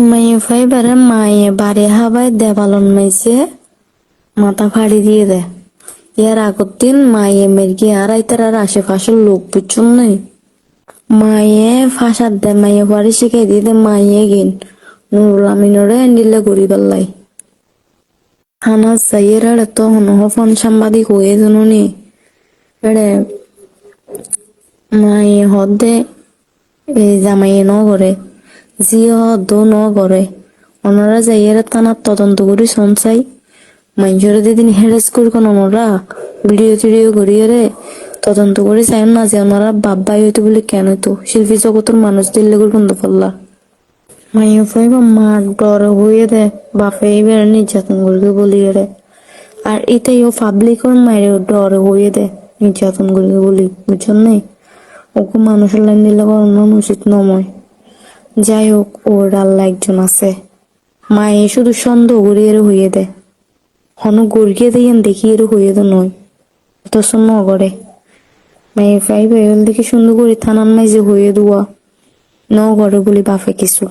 মাইয়ে ফাইবারে মায়ে বাড়ি হাবাই দেবালন মাইছে মাথা ফাড়ি দিয়ে দেয়। ইয়ার আগর দিন মায়ে মেরগি আর আইতার আর আশেপাশের লোক বুঝছুন নাই। মায়ে ফাঁসার দেয় মায়ে বাড়ি শিখাই দিয়ে দে মায়ে গিন নুরুল আমিনরে নিলে গড়ি পাল্লাই। থানা যাইয়ের আড়ে তো হনহ ফোন সাংবাদিক হয়ে জানুনি এড়ে মায়ে হদে এই জামাইয়ে ন করে জিও হদ ন করে ওনারা যাইয়ের থানার তদন্ত করি সঞ্চাই মানুষেরা যেদিন হেরেস করি কোন ওনারা ভিডিও টিডিও করিয়ে রে তদন্ত করে চাই না যে ওনারা বাব্বাই হইতো বলে কেন হইতো শিল্পী জগতের মানুষ দিল্লে করে বন্ধ পাল্লা মাইয়া ফাইবা মার ডর হয়ে দে বাপে এবার নির্যাতন করবে বলিয়ে রে আর এটাই ও পাবলিক ওর মায়ের ডর হয়ে দে নির্যাতন করবে বলি বুঝছেন নাই ওকে মানুষের লাইন দিলে করানো উচিত নয়। যাই হোক ওর আল্লাহ একজন আছে মায়ে শুধু সন্দেহ করিয়ে হইয়ে দে হন গড়িয়ে দেন দেখিয়ে হইয়ে দে নয় অথচ ন করে মেয়ে ফাইভ দেখি সুন্দর করে থানার মাইজে হয়ে দুয়া ন করে বলি বাপে কিছু।